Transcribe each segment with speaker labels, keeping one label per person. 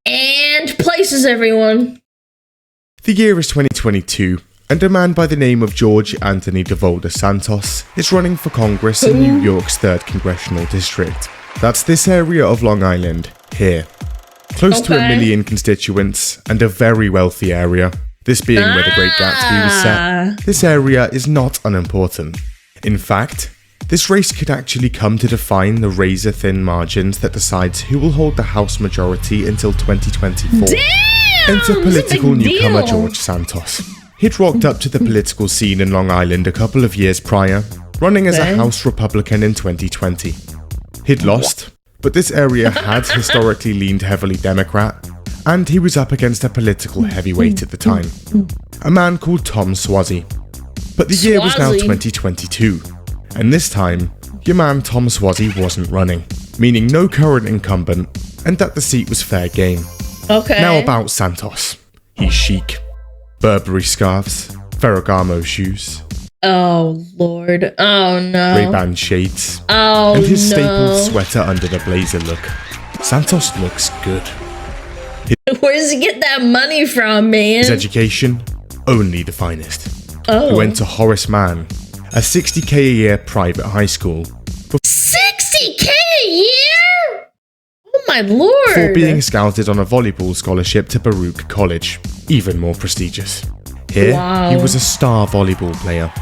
Speaker 1: And places, everyone.
Speaker 2: The year is 2022, and a man by the name of George Anthony DeVolder Santos is running for Congress in New York's 3rd Congressional District. That's this area of Long Island, here. Close to 1 million constituents, and a very wealthy area. This being where the Great Gatsby was set, this area is not unimportant. In fact, this race could actually come to define the razor-thin margins that decides who will hold the House majority until 2024.
Speaker 1: Damn!
Speaker 2: Enter political newcomer
Speaker 1: deal.
Speaker 2: George Santos. He'd rocked up to the political scene in Long Island a couple of years prior, running as a House Republican in 2020. He'd lost, but this area had historically leaned heavily Democrat, and he was up against a political heavyweight at the time, a man called Tom Suozzi. But the year was now 2022, and this time, your man Tom Suozzi wasn't running, meaning no current incumbent, and that the seat was fair game.
Speaker 1: Okay.
Speaker 2: Now about Santos. He's chic. Burberry scarves, Ferragamo shoes,
Speaker 1: Oh, Lord. Oh, no.
Speaker 2: Ray-Ban shades,
Speaker 1: Oh,
Speaker 2: and his
Speaker 1: no.
Speaker 2: stapled sweater under the blazer look. Santos looks good.
Speaker 1: Where does he get that money from, man?
Speaker 2: His education, only the finest.
Speaker 1: Oh.
Speaker 2: He went to Horace Mann, a 60k a year private high school,
Speaker 1: 60K a year? Oh, my Lord.
Speaker 2: before being scouted on a volleyball scholarship to Baruch College, even more prestigious. Here,
Speaker 1: Wow.
Speaker 2: he was a star volleyball player,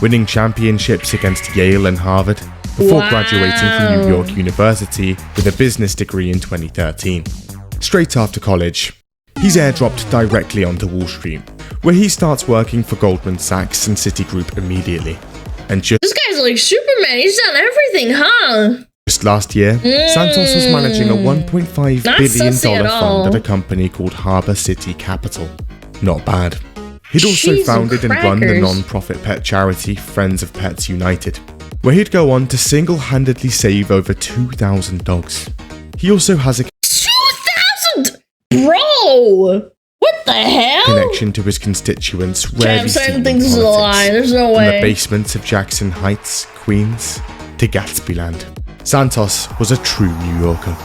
Speaker 2: winning championships against Yale and Harvard, before
Speaker 1: Wow.
Speaker 2: graduating from New York University with a business degree in 2013. Straight after college, he's airdropped directly onto Wall Street, where he starts working for Goldman Sachs and Citigroup immediately. And
Speaker 1: This guy's like Superman. He's done everything, huh?
Speaker 2: just last year, Santos was managing a $1.5
Speaker 1: Not
Speaker 2: billion
Speaker 1: sussy at all.
Speaker 2: fund at a company called Harbor City Capital. Not bad. He'd also
Speaker 1: Cheese and
Speaker 2: founded and run the
Speaker 1: crackers.
Speaker 2: non-profit pet charity Friends of Pets United, where he'd go on to single-handedly save over 2,000 dogs. He also has a
Speaker 1: 2,000? Bro! What the hell?
Speaker 2: connection to his constituents rarely
Speaker 1: I'm
Speaker 2: seen
Speaker 1: starting
Speaker 2: in
Speaker 1: to think this is a
Speaker 2: politics.
Speaker 1: lie. There's no
Speaker 2: From the
Speaker 1: way.
Speaker 2: basements of Jackson Heights, Queens, to Gatsbyland. Santos was a true New Yorker.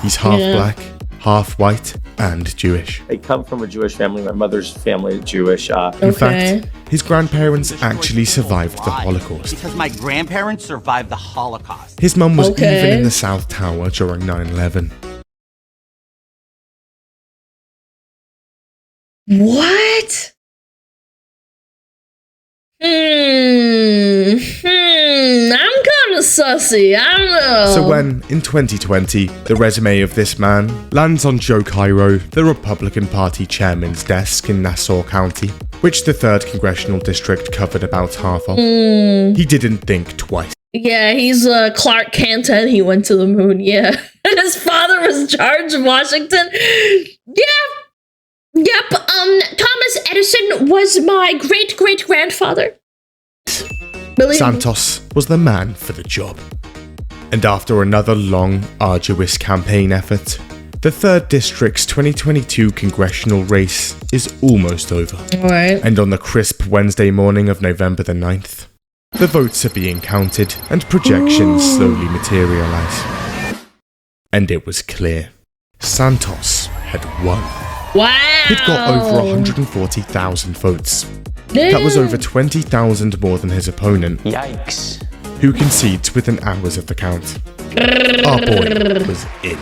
Speaker 2: He's half
Speaker 1: Yeah.
Speaker 2: black, half white, and Jewish.
Speaker 3: I come from a Jewish family. My mother's family is Jewish.
Speaker 2: In
Speaker 1: Okay.
Speaker 2: fact, his grandparents actually survived the Holocaust.
Speaker 4: Because my grandparents survived the Holocaust.
Speaker 2: His mum was
Speaker 1: Okay.
Speaker 2: even in the South Tower during 9/11.
Speaker 1: What? I'm kind of sussy. I don't know.
Speaker 2: So when, in 2020, the resume of this man lands on Joe Cairo, the Republican Party chairman's desk in Nassau County, which the 3rd Congressional District covered about half of, he didn't think twice.
Speaker 1: Yeah, he's Clark Kent and he went to the moon. Yeah. And his father was George Washington. Yeah. Yep. Thomas Edison was my great-great-grandfather. Believe me.
Speaker 2: Santos was the man for the job. And after another long, arduous campaign effort, the 3rd District's 2022 congressional race is almost over.
Speaker 1: All right.
Speaker 2: And on the crisp Wednesday morning of November the 9th, the votes are being counted and projections slowly materialise. And it was clear. Santos had won.
Speaker 1: Wow.
Speaker 2: He'd got over 140,000 votes. That was over 20,000 more than his opponent,
Speaker 3: Yikes.
Speaker 2: who concedes within hours of the count. Our boy was in.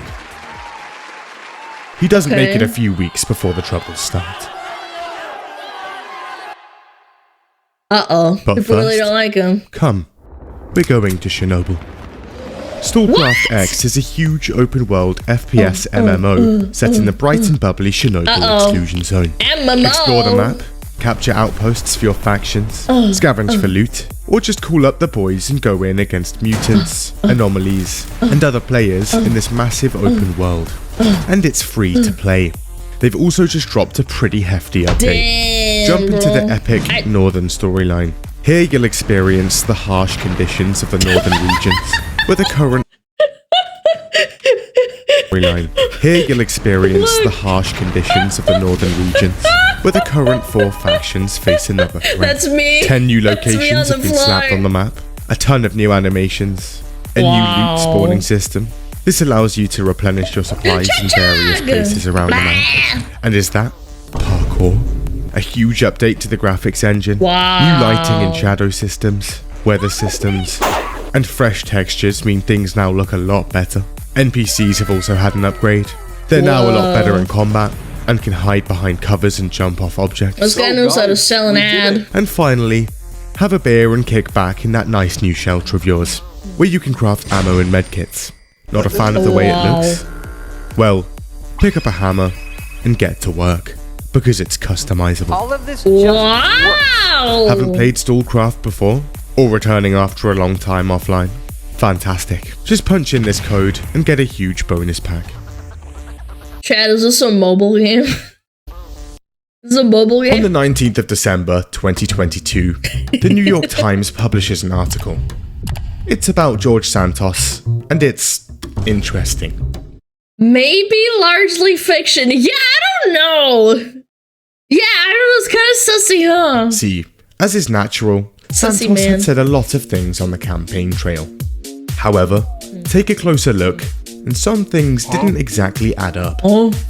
Speaker 2: He doesn't make it a few weeks before the troubles start.
Speaker 1: Uh-oh.
Speaker 2: But
Speaker 1: People really
Speaker 2: first-
Speaker 1: don't like him.
Speaker 2: Come, we're going to Chernobyl. Stallcraft
Speaker 1: What?
Speaker 2: X is a huge open-world FPS MMO set in the bright and bubbly Chernobyl exclusion zone.
Speaker 1: MMO.
Speaker 2: Explore the map, capture outposts for your factions, scavenge for loot, or just call up the boys and go in against mutants, anomalies, and other players in this massive open world. And it's free to play. They've also just dropped a pretty hefty update.
Speaker 1: Damn,
Speaker 2: Jump into the
Speaker 1: bro.
Speaker 2: epic northern storyline. Here you'll experience the harsh conditions of the northern regions, where the current storyline. Here you'll experience the harsh conditions of the northern regions, where the current 4 factions face another threat.
Speaker 1: That's me.
Speaker 2: 10 new
Speaker 1: That's me
Speaker 2: locations
Speaker 1: on
Speaker 2: have
Speaker 1: the
Speaker 2: been slapped
Speaker 1: floor.
Speaker 2: on the map, a ton of new animations, a new loot spawning system. This allows you to replenish your supplies in various places around the map. And is that parkour? A huge update to the graphics engine, new lighting and shadow systems, weather systems, and fresh textures mean things now look a lot better. NPCs have also had an upgrade. They're now a lot better in combat and can hide behind covers and jump off objects.
Speaker 1: This guy knows how to sell an ad.
Speaker 2: And finally, have a beer and kick back in that nice new shelter of yours, where you can craft ammo and medkits. Not a fan of the way it looks? Well, pick up a hammer and get to work, because it's customizable.
Speaker 4: All of this
Speaker 1: Wow!
Speaker 2: Haven't played Stallcraft before? Or returning after a long time offline? Fantastic. Just punch in this code and get a huge bonus pack.
Speaker 1: Chad, is this a mobile game? This is a mobile game?
Speaker 2: On the 19th of December 2022, the New York Times publishes an article. It's about George Santos, and it's interesting.
Speaker 1: Maybe largely fiction. Yeah, I don't know. Yeah, I don't know. It's kind of sussy, huh?
Speaker 2: See, as is natural,
Speaker 1: Sussy
Speaker 2: Santos
Speaker 1: man.
Speaker 2: had said a lot of things on the campaign trail. However, take a closer look, and some things didn't exactly add up.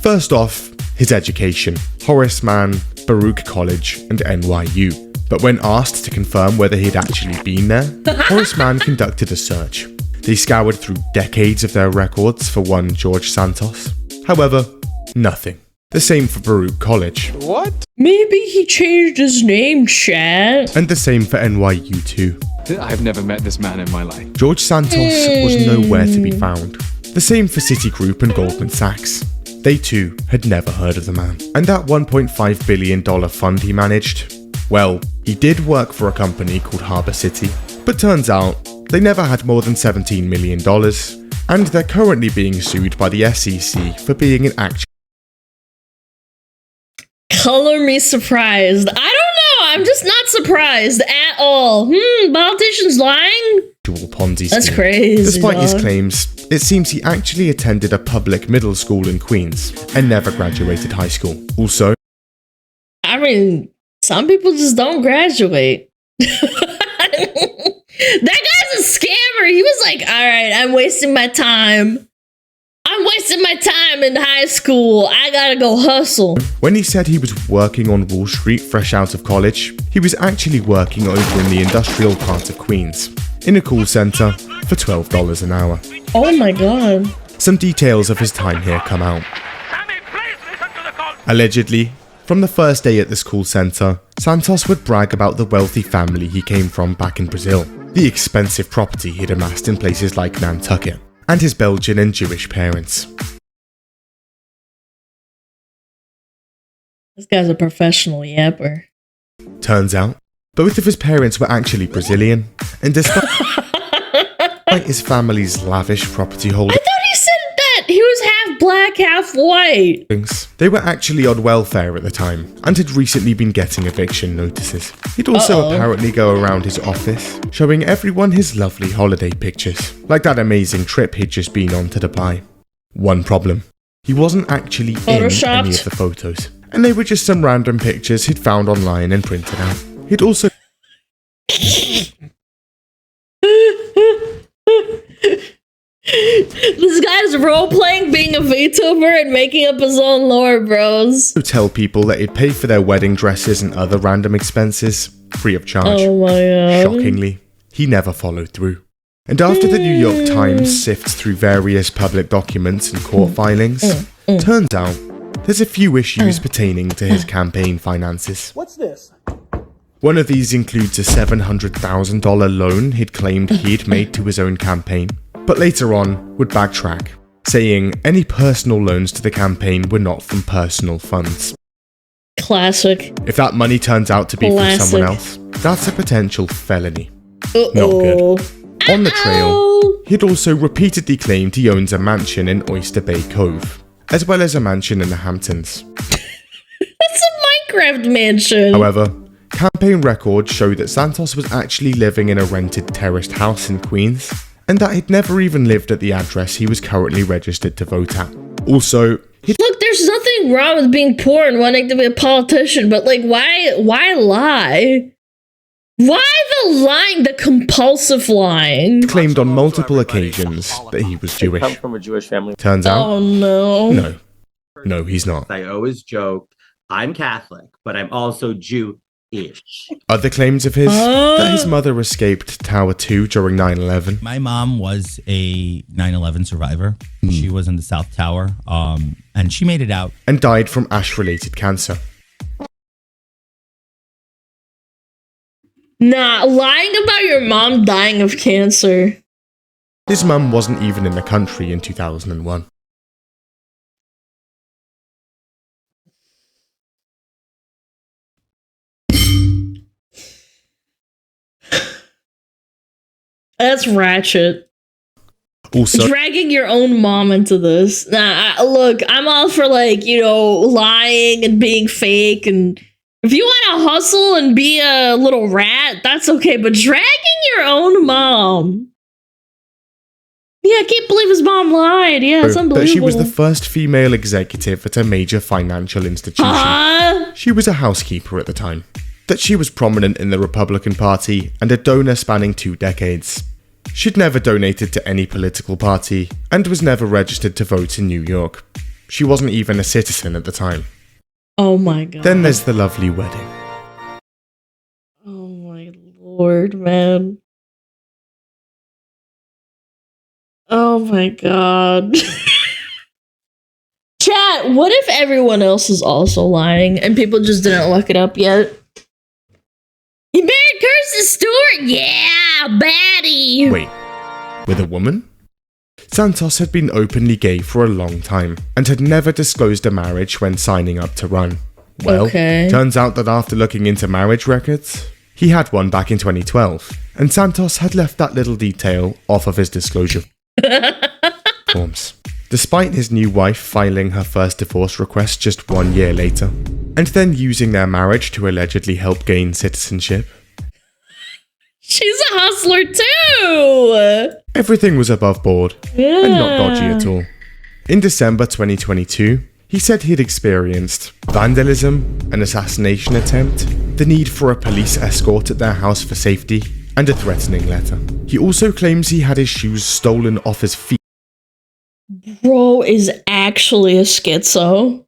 Speaker 2: First off, his education. Horace Mann, Baruch College, and NYU. But when asked to confirm whether he'd actually been there, Horace Mann conducted a search. They scoured through decades of their records for one George Santos. However, nothing. The same for Baruch College.
Speaker 3: What?
Speaker 1: Maybe he changed his name, Chad.
Speaker 2: And the same for NYU too.
Speaker 5: I've never met this man in my life.
Speaker 2: George Santos was nowhere to be found. The same for Citigroup and Goldman Sachs. They too had never heard of the man. And that $1.5 billion fund he managed? Well, he did work for a company called Harbor City, but turns out they never had more than $17 million, and they're currently being sued by the SEC for being an actual
Speaker 1: Color me surprised. I don't know. I'm just not surprised at all. Politicians lying?
Speaker 2: Ponzi scheme.
Speaker 1: That's crazy.
Speaker 2: Despite his
Speaker 1: dog.
Speaker 2: claims, it seems he actually attended a public middle school in Queens and never graduated high school. Also,
Speaker 1: I mean, some people just don't graduate. That guy's a scammer. He was like, all right, I'm wasting my time. I'm wasting my time in high school. I gotta go hustle.
Speaker 2: when he said he was working on Wall Street fresh out of college, he was actually working over in the industrial part of Queens, in a call center for $12 an hour.
Speaker 1: Oh my god.
Speaker 2: Some details of his time here come out. Allegedly, from the first day at this call center, Santos would brag about the wealthy family he came from back in Brazil, the expensive property he'd amassed in places like Nantucket, and his Belgian and Jewish parents.
Speaker 1: This guy's a professional yapper.
Speaker 2: Turns out, both of his parents were actually Brazilian, and despite his family's lavish property
Speaker 1: I
Speaker 2: holdings,
Speaker 1: thought he said that he was half black, half white.
Speaker 2: they were actually on welfare at the time, and had recently been getting eviction notices. He'd also apparently go around his office, showing everyone his lovely holiday pictures, like that amazing trip he'd just been on to Dubai. One problem, he wasn't actually in any
Speaker 1: Photoshopped?
Speaker 2: of the photos, and they were just some random pictures he'd found online and printed out. He'd also
Speaker 1: This guy's role-playing being a VTuber and making up his own lore, bros.
Speaker 2: tell people that he'd pay for their wedding dresses and other random expenses free of charge.
Speaker 1: Oh my god.
Speaker 2: Shockingly, he never followed through. And after the New York Times sifts through various public documents and court filings, turns out there's a few issues pertaining to his campaign finances.
Speaker 6: What's this?
Speaker 2: One of these includes a $700,000 loan he'd claimed he'd made to his own campaign, but later on would backtrack, saying any personal loans to the campaign were not from personal funds.
Speaker 1: Classic.
Speaker 2: If that money turns out to be from someone else, that's a potential felony. Not good. On the trail, he'd also repeatedly claimed he owns a mansion in Oyster Bay Cove, as well as a mansion in the Hamptons.
Speaker 1: That's a Minecraft mansion.
Speaker 2: However, campaign records show that Santos was actually living in a rented terraced house in Queens, and that he'd never even lived at the address he was currently registered to vote at. Also,
Speaker 1: Look, there's nothing nothing wrong with being poor and wanting to be a politician, but like, why lie? Why the lying, the compulsive lying?
Speaker 2: Claimed on multiple occasions that he was
Speaker 3: I
Speaker 2: Jewish.
Speaker 3: come from a Jewish family.
Speaker 2: Turns out,
Speaker 1: Oh no.
Speaker 2: no, he's not.
Speaker 6: I always joke, I'm Catholic, but I'm also Jewish.
Speaker 2: Other claims of his, that his mother escaped Tower 2 during 9/11.
Speaker 7: My mom was a 9/11 survivor. She was in the South Tower, and she made it out.
Speaker 2: And died from ash-related cancer.
Speaker 1: Nah, lying about your mom dying of cancer.
Speaker 2: His mum wasn't even in the country in 2001.
Speaker 1: That's ratchet.
Speaker 2: Also,
Speaker 1: Dragging your own mom into this. Nah, look, I'm all for like, lying and being fake, and if you want to hustle and be a little rat, that's okay, but dragging your own mom. Yeah, I can't believe his mom lied. Yeah, it's unbelievable.
Speaker 2: that she was the first female executive at a major financial institution. She was a housekeeper at the time. That she was prominent in the Republican Party and a donor spanning 2 decades. She'd never donated to any political party and was never registered to vote in New York. She wasn't even a citizen at the time.
Speaker 1: Oh my god.
Speaker 2: Then there's the lovely wedding.
Speaker 1: Oh my lord, man. Oh my god. Chat, what if everyone else is also lying and people just didn't look it up yet? You married Kirsten Stewart? Yeah, baddie.
Speaker 2: Wait, with a woman? Santos had been openly gay for a long time and had never disclosed a marriage when signing up to run. Well, turns out that after looking into marriage records, he had one back in 2012, and Santos had left that little detail off of his disclosure forms. Despite his new wife filing her first divorce request just 1 year later, and then using their marriage to allegedly help gain citizenship.
Speaker 1: She's a hustler too!
Speaker 2: Everything was above board, and not dodgy at all. In December 2022, he said he'd experienced vandalism, an assassination attempt, the need for a police escort at their house for safety, and a threatening letter. He also claims he had his shoes stolen off his feet.
Speaker 1: Bro is actually a schizo.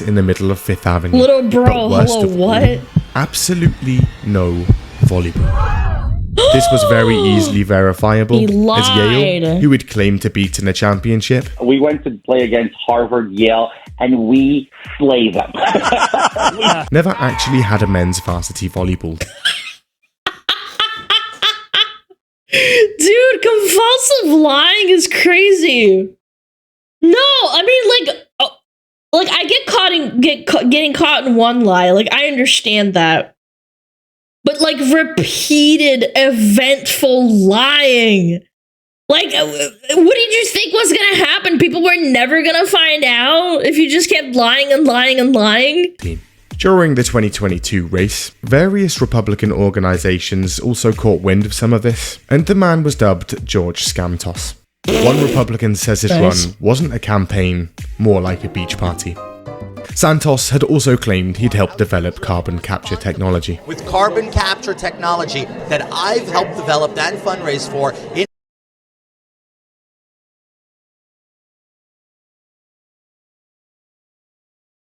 Speaker 2: In the middle of Fifth Avenue.
Speaker 1: Little bro,
Speaker 2: But worst
Speaker 1: hello,
Speaker 2: of all,
Speaker 1: what?
Speaker 2: absolutely no volleyball. This was very easily verifiable,
Speaker 1: He
Speaker 2: as
Speaker 1: lied.
Speaker 2: Yale, who had claimed to beat in a championship,
Speaker 8: We went to play against Harvard, Yale, and we slay them.
Speaker 2: never actually had a men's varsity volleyball.
Speaker 1: Dude, compulsive lying is crazy. No, I mean, I getting caught in one lie. Like, I understand that. But like repeated eventful lying. Like, what did you think was gonna happen? People were never gonna find out if you just kept lying and lying and lying?
Speaker 2: During the 2022 race, various Republican organizations also caught wind of some of this, and the man was dubbed George Scamtos. One Republican says his run wasn't a campaign, more like a beach party. Santos had also claimed he'd helped develop carbon capture technology.
Speaker 9: With carbon capture technology that I've helped develop and fundraise for in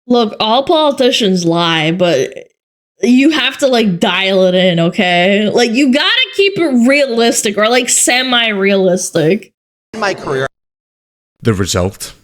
Speaker 1: Look, all politicians lie, but you have to like dial it in, okay? Like, you gotta keep it realistic or like semi-realistic.
Speaker 9: my career.
Speaker 2: The result?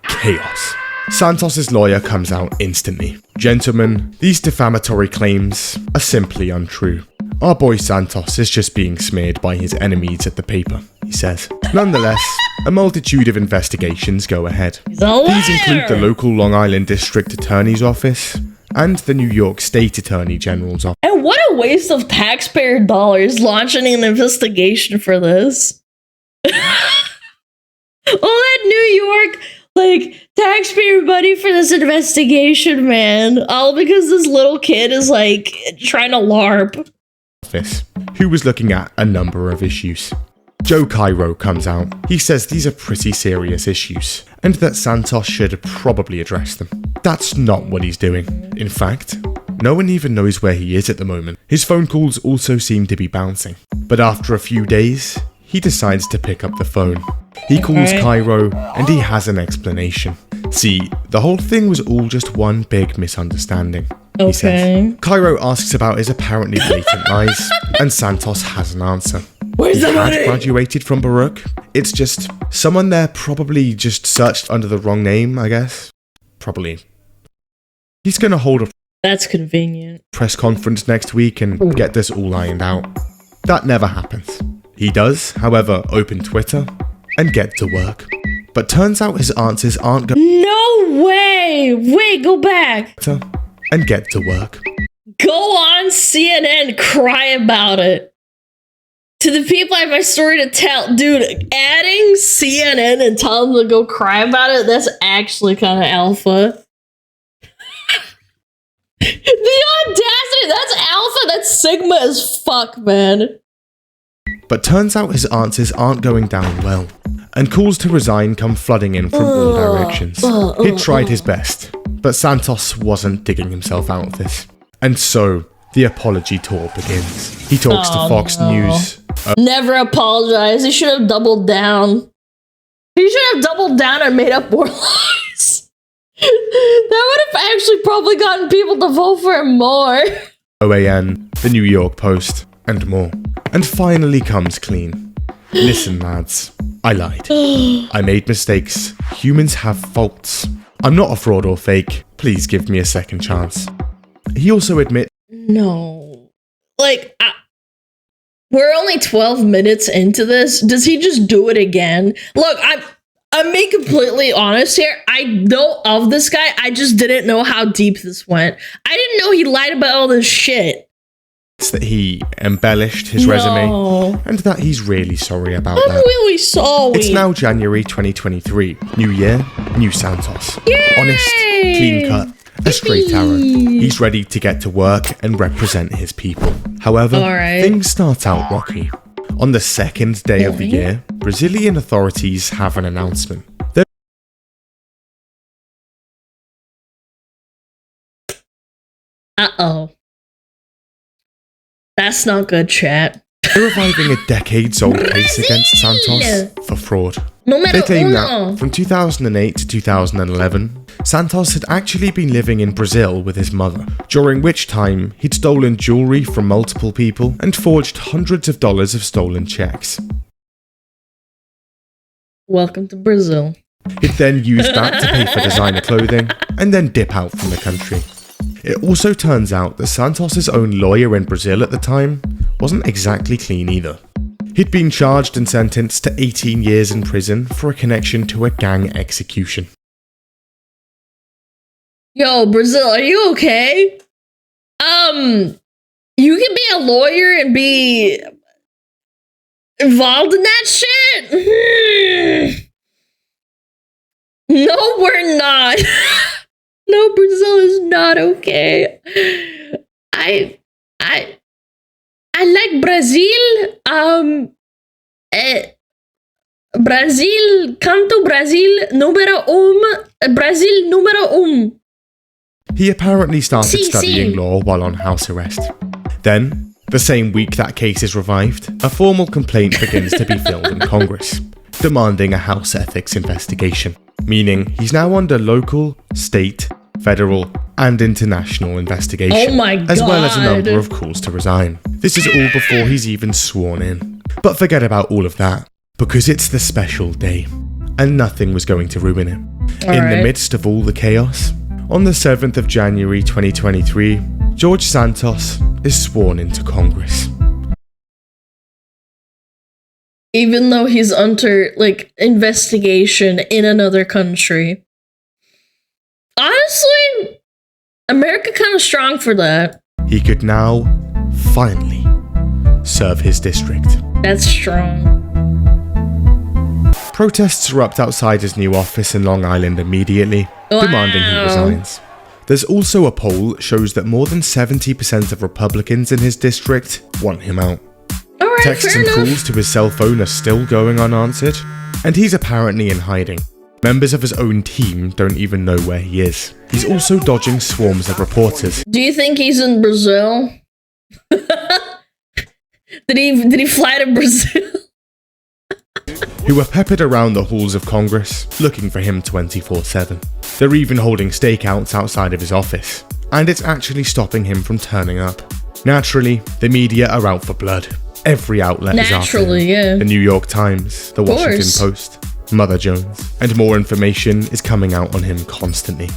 Speaker 2: Chaos. Santos's lawyer comes out instantly. Gentlemen, these defamatory claims are simply untrue. Our boy Santos is just being smeared by his enemies at the paper, he says. Nonetheless, a multitude of investigations go ahead.
Speaker 1: He's a liar.
Speaker 2: These include the local Long Island District Attorney's Office and the New York State Attorney General's Office.
Speaker 1: And what a waste of taxpayer dollars launching an investigation for this. All that New York, like, taxpayer money for this investigation, man. All because this little kid is, like, trying to LARP.
Speaker 2: Who was looking at a number of issues. Joe Cairo comes out. He says these are pretty serious issues, and that Santos should probably address them. That's not what he's doing. In fact, no one even knows where he is at the moment. His phone calls also seem to be bouncing. But after a few days, he decides to pick up the phone. He calls Cairo and he has an explanation. See, the whole thing was all just one big misunderstanding. He says. Cairo asks about his apparently blatant lies, and Santos has an answer.
Speaker 1: Where's the money?
Speaker 2: He graduated from Baruch. It's just someone there probably just searched under the wrong name, I guess. Probably. He's gonna hold a
Speaker 1: That's convenient.
Speaker 2: press conference next week and get this all ironed out. That never happens. He does, however, open Twitter and get to work. But turns out his answers aren't going
Speaker 1: No way! Wait, go back.
Speaker 2: to and get to work.
Speaker 1: Go on CNN, cry about it. To the people I have my story to tell, dude, adding CNN and tell them to go cry about it, that's actually kind of alpha. The audacity, that's alpha, that's sigma as fuck, man.
Speaker 2: But turns out his answers aren't going down well, and calls to resign come flooding in from all directions. He'd tried his best, but Santos wasn't digging himself out of this. And so, the apology tour begins. He talks to Fox News.
Speaker 1: Never apologize. He should have doubled down. He should have doubled down and made up more lies. That would have actually probably gotten people to vote for him more.
Speaker 2: OAN, The New York Post, and more. And finally comes clean. Listen, lads, I lied. I made mistakes. Humans have faults. I'm not a fraud or fake. Please give me a second chance. He also admits
Speaker 1: No. Like, we're only 12 minutes into this. Does he just do it again? Look, I'm being completely honest here. I know of this guy. I just didn't know how deep this went. I didn't know he lied about all this shit.
Speaker 2: that he embellished his resume and that he's really sorry about that.
Speaker 1: I'm really sorry.
Speaker 2: It's now January 2023. New year, new Santos.
Speaker 1: Yay!
Speaker 2: Honest, clean cut, a straight arrow. He's ready to get to work and represent his people. However, things start out rocky. On the second day of the year, Brazilian authorities have an announcement.
Speaker 1: Uh-oh. That's not good, chat.
Speaker 2: They're reviving a decades-old case against Santos for fraud. They claim that from 2008 to 2011, Santos had actually been living in Brazil with his mother, during which time he'd stolen jewelry from multiple people and forged hundreds of dollars of stolen checks.
Speaker 1: Welcome to Brazil.
Speaker 2: He'd then use that to pay for designer clothing and then dip out from the country. It also turns out that Santos's own lawyer in Brazil at the time wasn't exactly clean either. He'd been charged and sentenced to 18 years in prison for a connection to a gang execution.
Speaker 1: Yo, Brazil, are you okay? You can be a lawyer and be involved in that shit? No, we're not. No, Brazil is not okay. I like Brazil. Brazil, canto Brazil Brazil número
Speaker 2: He apparently started studying law while on house arrest. Then, the same week that case is revived, a formal complaint begins to be filed in Congress, demanding a house ethics investigation, meaning he's now under local, state, federal, and international investigation,
Speaker 1: Oh my God.
Speaker 2: as well as a number of calls to resign. This is all before he's even sworn in. But forget about all of that, because it's the special day, and nothing was going to ruin it. In the midst of all the chaos, on the 7th of January 2023, George Santos is sworn into Congress.
Speaker 1: Even though he's under, like, investigation in another country. Honestly, America kind of strong for that.
Speaker 2: He could now, finally, serve his district.
Speaker 1: That's strong.
Speaker 2: Protests erupt outside his new office in Long Island immediately, demanding he resigns. There's also a poll that shows that more than 70% of Republicans in his district want him out. Texts and calls to his cell phone are still going unanswered, and he's apparently in hiding. Members of his own team don't even know where he is. He's also dodging swarms of reporters.
Speaker 1: Do you think he's in Brazil? Did he fly to Brazil?
Speaker 2: Who are peppered around the halls of Congress, looking for him 24/7. They're even holding stakeouts outside of his office, and it's actually stopping him from turning up. Naturally, the media are out for blood. Every outlet is after him.
Speaker 1: Yeah.
Speaker 2: The New York Times, the Washington
Speaker 1: course.
Speaker 2: Post, Mother Jones, and more information is coming out on him constantly.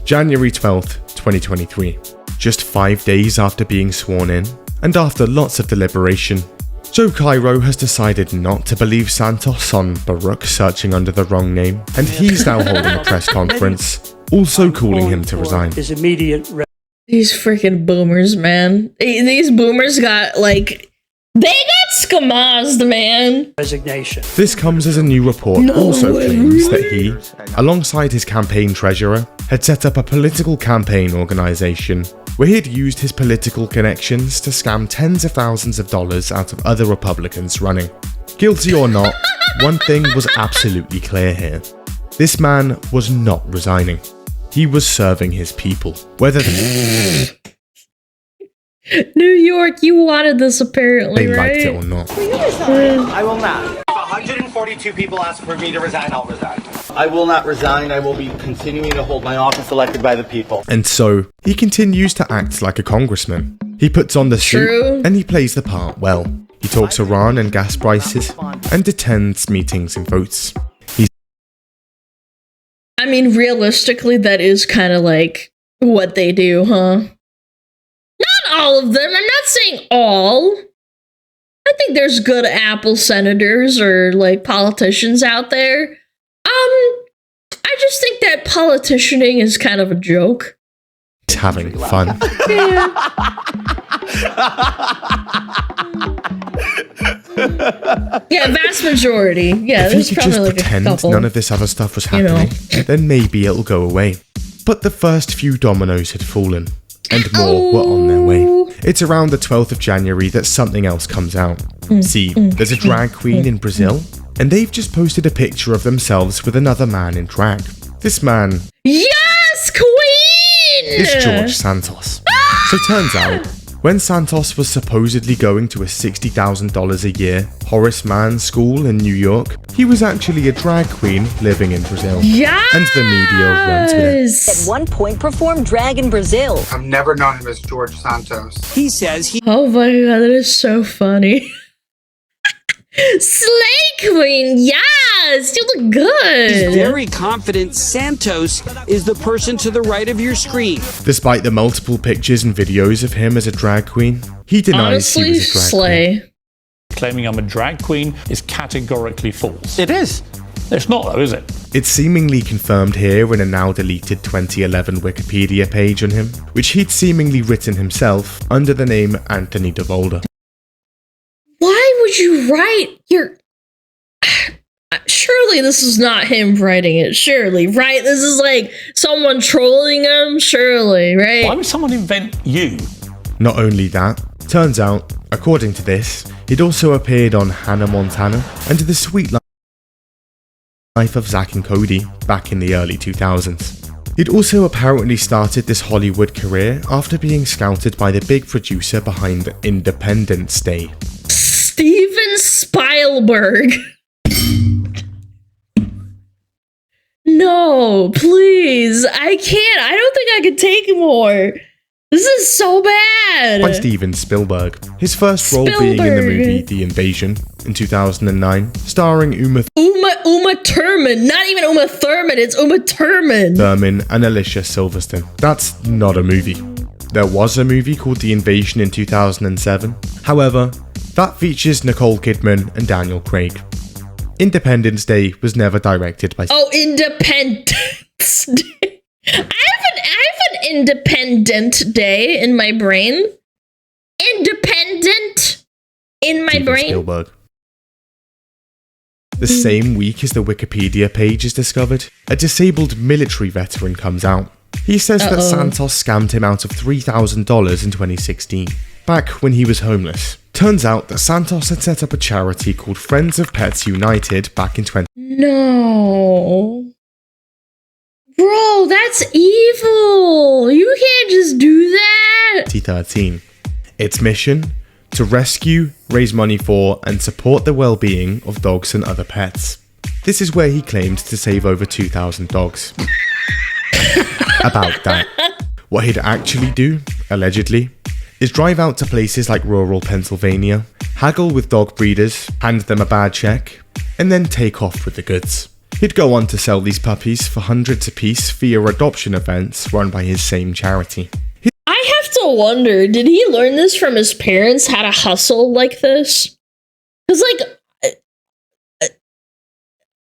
Speaker 2: January 12th, 2023. Just 5 days after being sworn in, and after lots of deliberation, Joe Cairo has decided not to believe Santos on Baruch searching under the wrong name, and he's now holding a press conference, also calling him to resign.
Speaker 10: His immediate
Speaker 1: These freaking boomers, man. These boomers got, like, they got skamazed, man.
Speaker 10: resignation.
Speaker 2: This comes as a new report also claims that he, alongside his campaign treasurer, had set up a political campaign organization where he'd used his political connections to scam tens of thousands of dollars out of other Republicans running. Guilty or not, one thing was absolutely clear here. This man was not resigning. He was serving his people. Whether
Speaker 1: New York, you wanted this apparently,
Speaker 2: they
Speaker 1: right?
Speaker 2: liked it or not.
Speaker 9: I will not. If 142 people ask for me to resign, I'll resign. I will not resign. I will be continuing to hold my office elected by the people.
Speaker 2: And so, he continues to act like a congressman. He puts on the suit, and he plays the part well. He talks Iran and gas prices, and attends meetings and votes.
Speaker 1: I mean, realistically, that is kind of like what they do, huh? Not all of them. I'm not saying all. I think there's good Apple senators or like politicians out there. I just think that politicianing is kind of a joke.
Speaker 2: He's having fun.
Speaker 1: Yeah, vast majority. Yeah,
Speaker 2: If
Speaker 1: there's
Speaker 2: he could
Speaker 1: probably
Speaker 2: just
Speaker 1: like a
Speaker 2: pretend
Speaker 1: couple.
Speaker 2: none of this other stuff was
Speaker 1: you know.
Speaker 2: happening, then maybe it'll go away. But the first few dominoes had fallen, and more were on their way. It's around the 12th of January that something else comes out. See, there's a drag queen in Brazil, and they've just posted a picture of themselves with another man in drag. This man
Speaker 1: Yes, Queen!
Speaker 2: is George Santos. So turns out, when Santos was supposedly going to a $60,000 a year Horace Mann school in New York, he was actually a drag queen living in Brazil.
Speaker 1: Yes!
Speaker 2: And the media runs with it.
Speaker 11: At one point, performed drag in Brazil.
Speaker 12: I've never known him as George Santos.
Speaker 11: He says he.
Speaker 1: Oh my god, that is so funny. Slay Queen, yes! You look good!
Speaker 11: He's very confident Santos is the person to the right of your screen.
Speaker 2: Despite the multiple pictures and videos of him as a drag queen, he denies
Speaker 1: Honestly,
Speaker 2: he was a drag
Speaker 1: slay.
Speaker 2: queen.
Speaker 13: Claiming I'm a drag queen is categorically false.
Speaker 9: It is.
Speaker 13: It's not though, is it?
Speaker 2: It's seemingly confirmed here in a now deleted 2011 Wikipedia page on him, which he'd seemingly written himself under the name Anthony DeVolder.
Speaker 1: Why would you write your... Surely this is not him writing it, surely, right? This is like someone trolling him, surely, right?
Speaker 13: Why would someone invent you?
Speaker 2: Not only that, turns out, according to this, he'd also appeared on Hannah Montana and The Sweet Life of Zack and Cody back in the early 2000s. He'd also apparently started this Hollywood career after being scouted by the big producer behind Independence Day.
Speaker 1: Steven Spielberg. No, please. I can't. I don't think I could take more. This is so bad.
Speaker 2: By Steven Spielberg. His first role being in the movie The Invasion in 2009, starring Uma
Speaker 1: Thurman. Not even Uma Thurman, it's Uma Thurman.
Speaker 2: Thurman and Alicia Silverstone. That's not a movie. There was a movie called The Invasion in 2007. However, that features Nicole Kidman and Daniel Craig. Independence Day was never directed by...
Speaker 1: Oh, Independence Day. I have an Independent Day in my brain. Independent in my
Speaker 2: Steven
Speaker 1: brain.
Speaker 2: Spielberg. The same week as the Wikipedia page is discovered, a disabled military veteran comes out. He says that Santos scammed him out of $3,000 in 2016, back when he was homeless. Turns out that Santos had set up a charity called Friends of Pets United back in
Speaker 1: No. Bro, that's evil. You can't just do that.
Speaker 2: 2013. Its mission? To rescue, raise money for, and support the well-being of dogs and other pets. This is where he claimed to save over 2,000 dogs. About that. What he'd actually do, allegedly, is drive out to places like rural Pennsylvania, haggle with dog breeders, hand them a bad check, and then take off with the goods. He'd go on to sell these puppies for hundreds apiece via adoption events run by his same charity.
Speaker 1: I have to wonder, did he learn this from his parents, how to hustle like this? Because,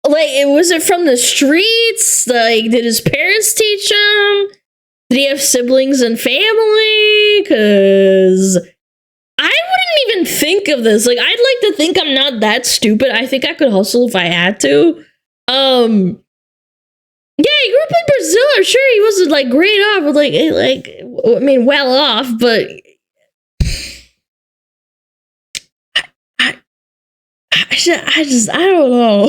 Speaker 1: was it from the streets? Like, did his parents teach him? Did he have siblings and family? Because I wouldn't even think of this. Like, I'd like to think I'm not that stupid. I think I could hustle if I had to. Yeah, he grew up in Brazil. I'm sure he wasn't like great off, but well off, but I don't know.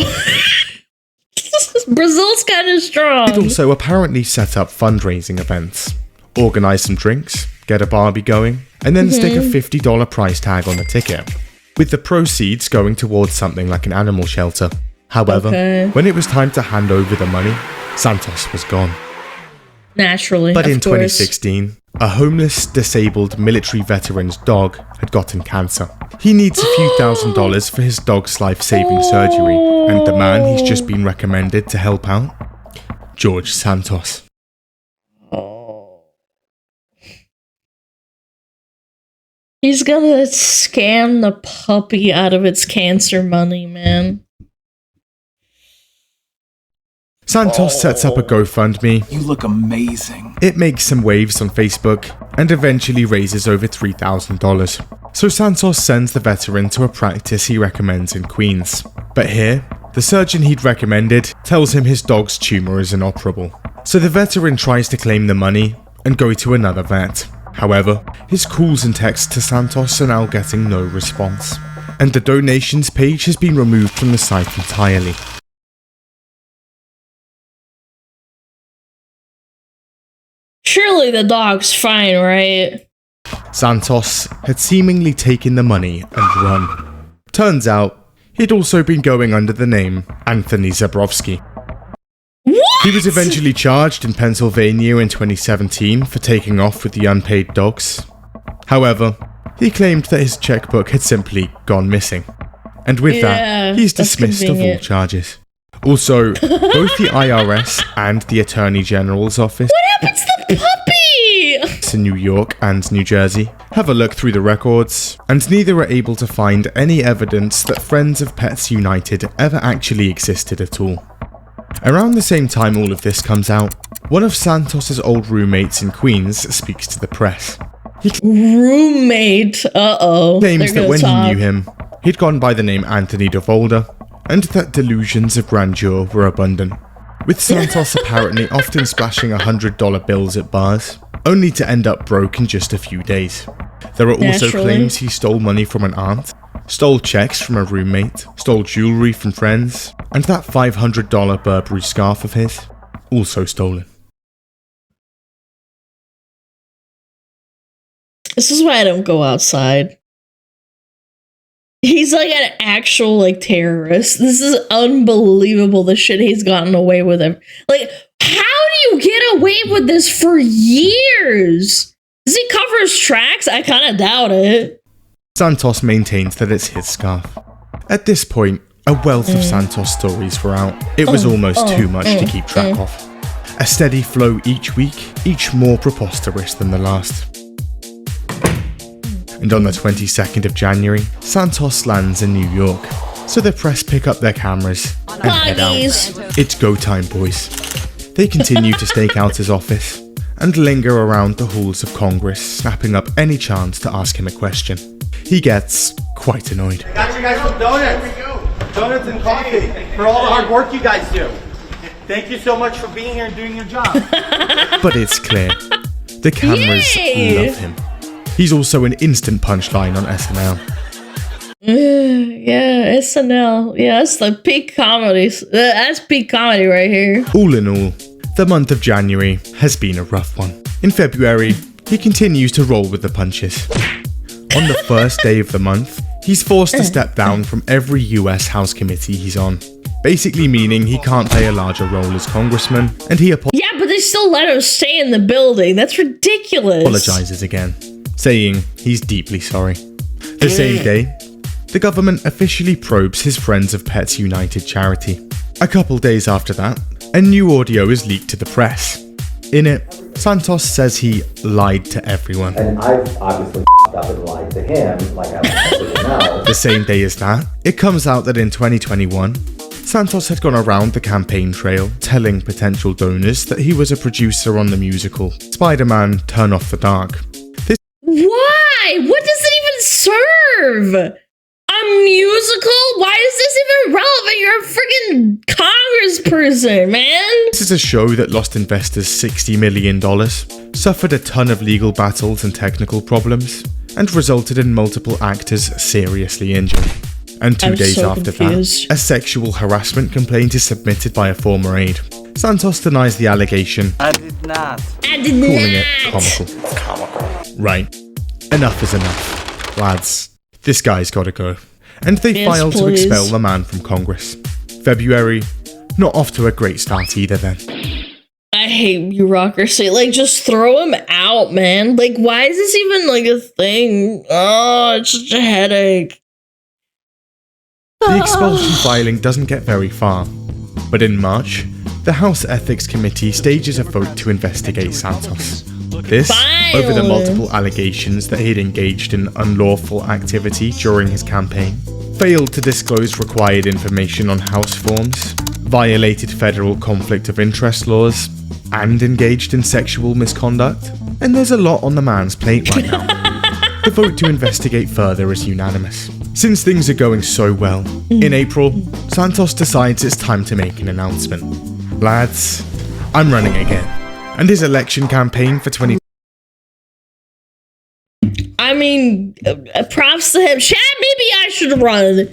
Speaker 1: Brazil's kind of strong.
Speaker 2: He'd also apparently set up fundraising events, organize some drinks, get a barbie going, and then stick a $50 price tag on the ticket, with the proceeds going towards something like an animal shelter. However, when it was time to hand over the money, Santos was gone.
Speaker 1: Naturally,
Speaker 2: but in
Speaker 1: course.
Speaker 2: 2016, a homeless, disabled military veteran's dog had gotten cancer. He needs a few $1,000s for his dog's life-saving surgery, and the man he's just been recommended to help out? George Santos.
Speaker 1: He's gonna scam the puppy out of its cancer money, man.
Speaker 2: Santos sets up a GoFundMe.
Speaker 5: You look amazing.
Speaker 2: It makes some waves on Facebook and eventually raises over $3,000. So Santos sends the veteran to a practice he recommends in Queens. But here, the surgeon he'd recommended tells him his dog's tumour is inoperable. So the veteran tries to claim the money and go to another vet. However, his calls and texts to Santos are now getting no response. And the donations page has been removed from the site entirely.
Speaker 1: Surely the dog's fine, right?
Speaker 2: Santos had seemingly taken the money and run. Turns out, he'd also been going under the name Anthony Zabrowski.
Speaker 1: What?
Speaker 2: He was eventually charged in Pennsylvania in 2017 for taking off with the unpaid dogs. However, he claimed that his checkbook had simply gone missing. And with that, he's dismissed of all charges. Also, both the IRS and the Attorney General's office
Speaker 1: What happens to the puppy?
Speaker 2: in New York and New Jersey have a look through the records, and neither are able to find any evidence that Friends of Pets United ever actually existed at all. Around the same time all of this comes out, one of Santos's old roommates in Queens speaks to the press.
Speaker 1: Roommate,
Speaker 2: Claims that when he knew him, he'd gone by the name Anthony DeVolder, and that delusions of grandeur were abundant, with Santos apparently often splashing $100 bills at bars, only to end up broke in just a few days. There are also claims he stole money from an aunt, stole checks from a roommate, stole jewellery from friends, and that $500 Burberry scarf of his, also stolen.
Speaker 1: This is why I don't go outside. He's like an actual like terrorist. This is unbelievable, the shit he's gotten away with. Like, how do you get away with this for years? Does he cover his tracks? I kind of doubt it.
Speaker 2: Santos maintains that it's his scarf. At this point, a wealth of Santos stories were out. It was almost too much to keep track of. A steady flow each week, each more preposterous than the last. And on the 22nd of January, Santos lands in New York, so the press pick up their cameras and head out. It's go time, boys. They continue to stake out his office and linger around the halls of Congress, snapping up any chance to ask him a question. He gets quite annoyed.
Speaker 9: Got you guys some donuts. Donuts and coffee for all the hard work you guys do. Thank you so much for being here and doing your job.
Speaker 2: But it's clear, the cameras love him. He's also an instant punchline on SNL.
Speaker 1: Yeah, SNL. Yeah, that's the peak comedy. That's peak comedy right here.
Speaker 2: All in all, The month of January has been a rough one. In February, he continues to roll with the punches. On the first day of the month, he's forced to step down from every US House committee he's on, basically meaning he can't play a larger role as congressman, and he
Speaker 1: Yeah, but they still let him stay in the building. That's ridiculous.
Speaker 2: apologizes again, saying he's deeply sorry. The same day, the government officially probes his Friends of Pets United charity. A couple days after that, a new audio is leaked to the press. In it, Santos says he lied to everyone.
Speaker 10: And I've obviously up and lied to him, like I'm now.
Speaker 2: The same day as that, it comes out that in 2021, Santos had gone around the campaign trail telling potential donors that he was a producer on the musical Spider-Man Turn Off the Dark.
Speaker 1: Why? What does it even serve? A musical? Why is this even relevant? You're a freaking congressperson, man.
Speaker 2: This is a show that lost investors $60 million, suffered a ton of legal battles and technical problems, and resulted in multiple actors seriously injured. And 2 days after that, a sexual harassment complaint is submitted by a former aide. Santos denies the allegation,
Speaker 9: I did not.
Speaker 2: calling it comical. Right. Enough is enough. Lads, this guy's gotta go. And they file to expel the man from Congress. February, not off to a great start either then.
Speaker 1: I hate bureaucracy. Like, just throw him out, man. Like, why is this even, like, a thing? Oh, it's such a headache.
Speaker 2: The expulsion filing doesn't get very far. But in March, the House Ethics Committee stages a vote to investigate Santos. This, over the multiple allegations that he'd engaged in unlawful activity during his campaign, failed to disclose required information on House forms, violated federal conflict of interest laws, and engaged in sexual misconduct. And there's a lot on the man's plate right now. The vote to investigate further is unanimous. Since things are going so well, in April, Santos decides it's time to make an announcement. Lads, I'm running again. And his election campaign for 20...
Speaker 1: I mean, props to him. Chad, maybe I should run.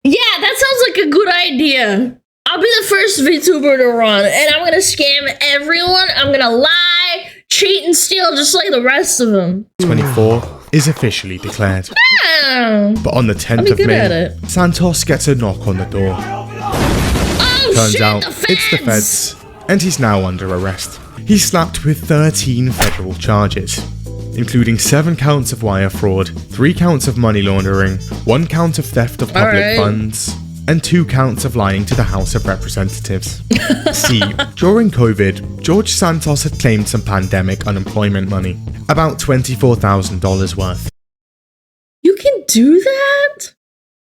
Speaker 1: Yeah, that sounds like a good idea. I'll be the first VTuber to run, and I'm gonna scam everyone. I'm gonna lie, cheat, and steal just like the rest of them.
Speaker 2: 24 is officially declared.
Speaker 1: Yeah.
Speaker 2: But on the 10th of May, Santos gets a knock on the door.
Speaker 1: Oh,
Speaker 2: Turns
Speaker 1: shit,
Speaker 2: out it's the feds, and he's now under arrest. He's slapped with 13 federal charges, including 7 counts of wire fraud, 3 counts of money laundering, 1 count of theft of public funds, and 2 counts of lying to the House of Representatives. See, during COVID, George Santos had claimed some pandemic unemployment money, about $24,000 worth.
Speaker 1: You can do that?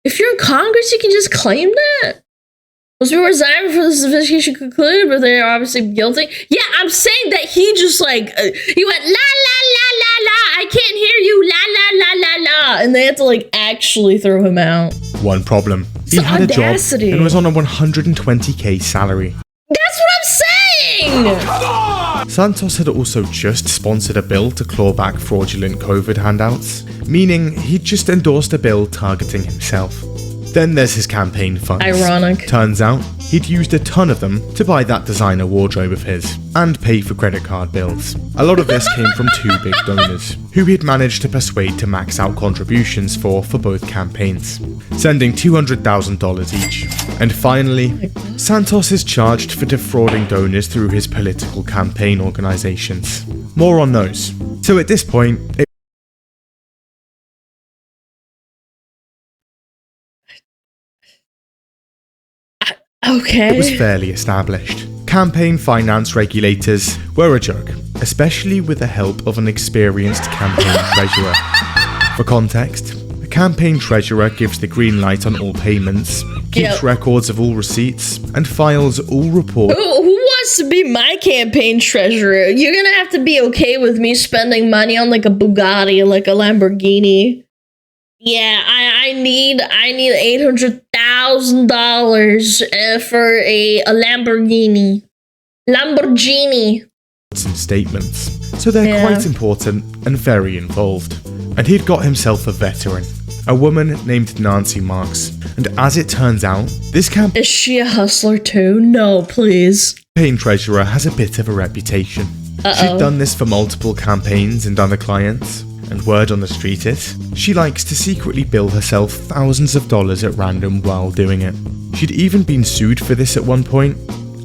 Speaker 1: If you're in Congress, you can just claim that? Most people resign before this investigation concluded, but they are obviously guilty. Yeah, I'm saying that he just like, he went, la, la, la, la, la, I can't hear you, la, la, la, la, la, and they had to like actually throw him out.
Speaker 2: One problem, he had a job and was on a $120K salary.
Speaker 1: That's what I'm saying!
Speaker 2: Santos had also just sponsored a bill to claw back fraudulent COVID handouts, meaning he'd just endorsed a bill targeting himself. Then there's his campaign funds.
Speaker 1: Ironic.
Speaker 2: Turns out, he'd used a ton of them to buy that designer wardrobe of his, and pay for credit card bills. A lot of this came from 2 big donors, who he'd managed to persuade to max out contributions for both campaigns, sending $200,000 each. And finally, Santos is charged for defrauding donors through his political campaign organizations. More on those. So at this point,
Speaker 1: it
Speaker 2: was fairly established. Campaign finance regulators were a joke, especially with the help of an experienced campaign treasurer. For context, a campaign treasurer gives the green light on all payments, keeps records of all receipts, and files all reports.
Speaker 1: Who wants to be my campaign treasurer? You're gonna have to be okay with me spending money on like a Bugatti, like a Lamborghini. Yeah, I need $800,000 for a Lamborghini. And
Speaker 2: statements, so they're quite important and very involved. And he'd got himself a veteran, a woman named Nancy Marks. And as it turns out, this campaign...
Speaker 1: Is she a hustler too? No, please.
Speaker 2: campaign treasurer has a bit of a reputation. She'd done this for multiple campaigns and other clients, and word on the street is, she likes to secretly bill herself thousands of dollars at random while doing it. She'd even been sued for this at one point.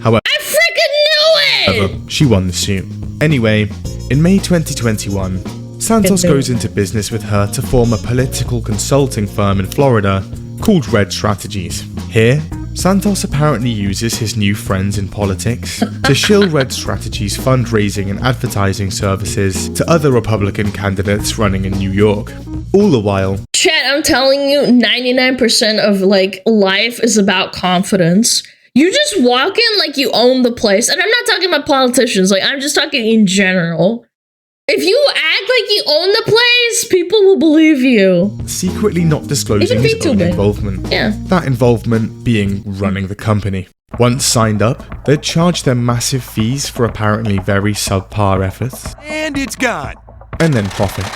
Speaker 2: However,
Speaker 1: I freaking knew it!
Speaker 2: She won the suit. Anyway, in May 2021, Santos goes into business with her to form a political consulting firm in Florida called Red Strategies. Here, Santos apparently uses his new friends in politics to shill Red Strategies' fundraising and advertising services to other Republican candidates running in New York. All the while,
Speaker 1: Chat, I'm telling you, 99% of like life is about confidence. You just walk in like you own the place. And I'm not talking about politicians, like I'm just talking in general. If you act like you own the place, people will believe you.
Speaker 2: Secretly not disclosing his own involvement.
Speaker 1: Yeah.
Speaker 2: That involvement being running the company. Once signed up, they'd charge them massive fees for apparently very subpar efforts.
Speaker 14: And it's gone.
Speaker 2: And then profit.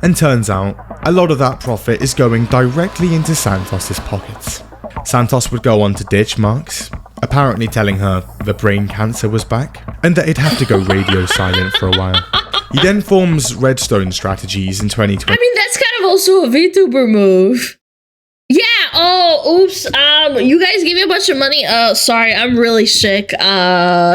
Speaker 2: And turns out, a lot of that profit is going directly into Santos's pockets. Santos would go on to ditch Marks, apparently telling her the brain cancer was back, and that he'd have to go radio silent for a while. He then forms Redstone Strategies in 2020.
Speaker 1: I mean, that's kind of also a VTuber move. Yeah, oh, oops, you guys give me a bunch of money. Sorry, I'm really sick.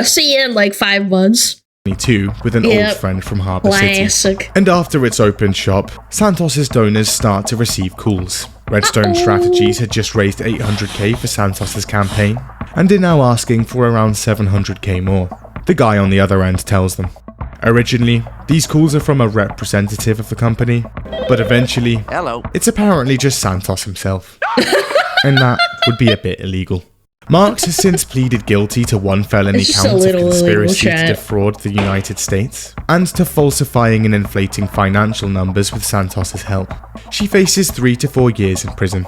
Speaker 1: See you in like 5 months.
Speaker 2: With an old friend from Harbour City. And after its open shop, Santos's donors start to receive calls. Redstone Strategies had just raised 800k for Santos's campaign, and are now asking for around 700k more. The guy on the other end tells them. Originally, these calls are from a representative of the company, but eventually, it's apparently just Santos himself. And that would be a bit illegal. Marks has since pleaded guilty to 1 felony count of conspiracy to defraud the United States, and to falsifying and inflating financial numbers with Santos's help. She faces 3 to 4 years in prison.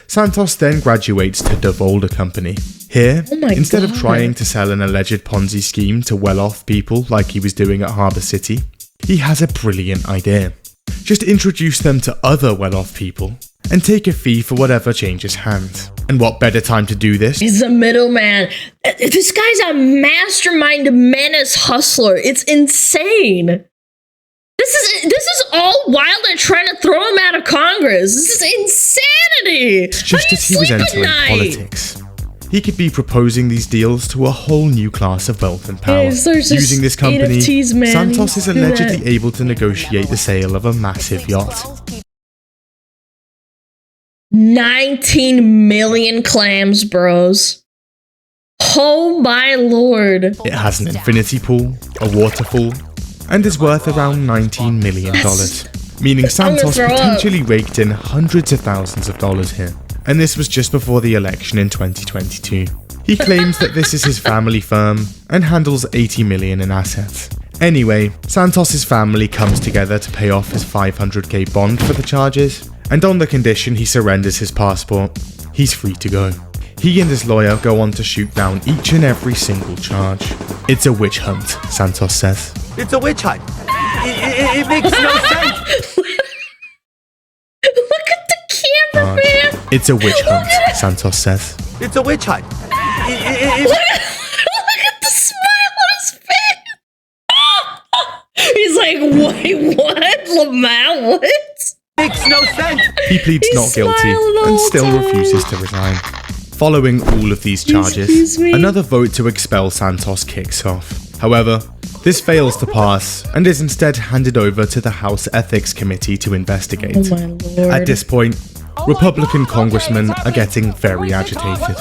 Speaker 2: Santos then graduates to Devolder Company. Here, instead of trying to sell an alleged Ponzi scheme to well-off people like he was doing at Harbour City, he has a brilliant idea. Just introduce them to other well-off people, and take a fee for whatever changes hands. And what better time to do this?
Speaker 1: He's a middleman. This guy's a mastermind menace hustler. It's insane. This is all while they're trying to throw him out of Congress. This is insanity.
Speaker 2: It's just as he was entering politics, he could be proposing these deals to a whole new class of wealth and power. Using this company, Santos is allegedly able to negotiate the sale of a massive yacht.
Speaker 1: 19 million clams, bros. Oh my lord.
Speaker 2: It has an infinity pool, a waterfall, and is worth around $19 million. Meaning Santos potentially raked in hundreds of thousands of dollars here. And this was just before the election in 2022. He claims that this is his family firm and handles $80 million in assets. Anyway, Santos's family comes together to pay off his 500k bond for the charges, and on the condition he surrenders his passport, he's free to go. He and his lawyer go on to shoot down each and every single charge. It's a witch hunt, Santos says.
Speaker 9: It's a witch hunt. It makes no sense.
Speaker 1: Look at the camera, man.
Speaker 2: It's a witch hunt, Santos says.
Speaker 9: It's a witch hunt.
Speaker 1: Look at the smile on his face. He's like, wait, what? Lamar, what?
Speaker 9: Makes no sense.
Speaker 2: He pleads not guilty and still refuses to resign. Following all of these charges, another vote to expel Santos kicks off. However, this fails to pass and is instead handed over to the House Ethics Committee to investigate.
Speaker 1: Oh my lord.
Speaker 2: At this point, Republican congressmen are getting very agitated.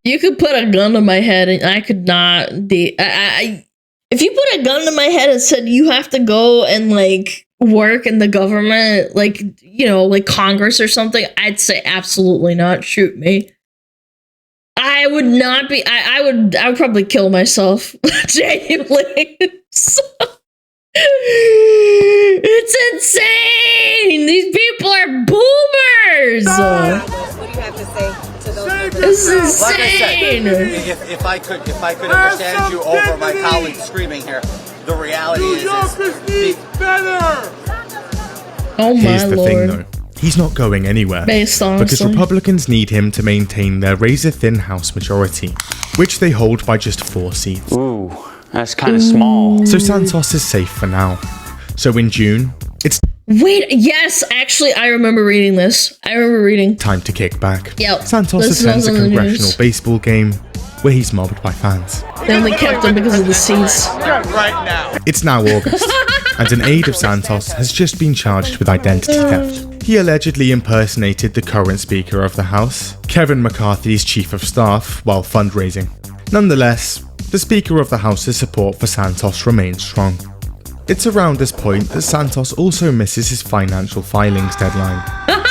Speaker 1: You could put a gun to my head and I could not... if you put a gun to my head and said you have to go and like work in the government, like, you know, like Congress or something, I'd say absolutely not. Shoot me. I would not be. I would probably kill myself. Genuinely. It's insane. These people are boomers.
Speaker 15: What do you have to say to those?
Speaker 1: This is insane.
Speaker 9: Like I said, if I could understand you over my colleagues screaming here, the reality is
Speaker 14: better.
Speaker 1: Oh my
Speaker 2: Here's the
Speaker 1: lord.
Speaker 2: thing though. he's not going anywhere.
Speaker 1: Based on
Speaker 2: because Republicans need him to maintain their razor-thin House majority, which they hold by just 4 seats.
Speaker 11: Ooh, that's kind of small.
Speaker 2: So Santos is safe for now. So in June, it's
Speaker 1: Wait, yes, actually, I remember reading this.
Speaker 2: time to kick back.
Speaker 1: Yep.
Speaker 2: Santos
Speaker 1: This
Speaker 2: attends a
Speaker 1: was on the
Speaker 2: congressional
Speaker 1: news.
Speaker 2: baseball game where he's mobbed by fans.
Speaker 1: They only kept him because of the seats.
Speaker 2: It's now August, and an aide of Santos has just been charged with identity theft. He allegedly impersonated the current Speaker of the House, Kevin McCarthy's Chief of Staff, while fundraising. Nonetheless, the Speaker of the House's support for Santos remains strong. It's around this point that Santos also misses his financial filings deadline,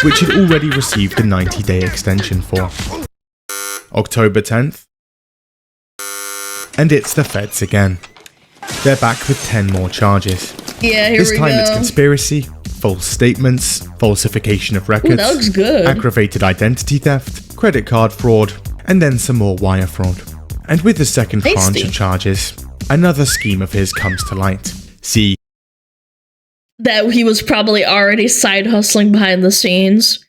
Speaker 2: which he'd already received a 90-day extension for. October 10th, and it's the feds again. They're back with 10 more charges.
Speaker 1: Yeah, here
Speaker 2: This
Speaker 1: we
Speaker 2: time
Speaker 1: go.
Speaker 2: it's conspiracy, false statements, falsification of records,
Speaker 1: that looks good.
Speaker 2: aggravated identity theft, credit card fraud, and then some more wire fraud. And with the second tranche
Speaker 1: Tasty.
Speaker 2: of charges, another scheme of his comes to light. See,
Speaker 1: That he was probably already side hustling behind the scenes.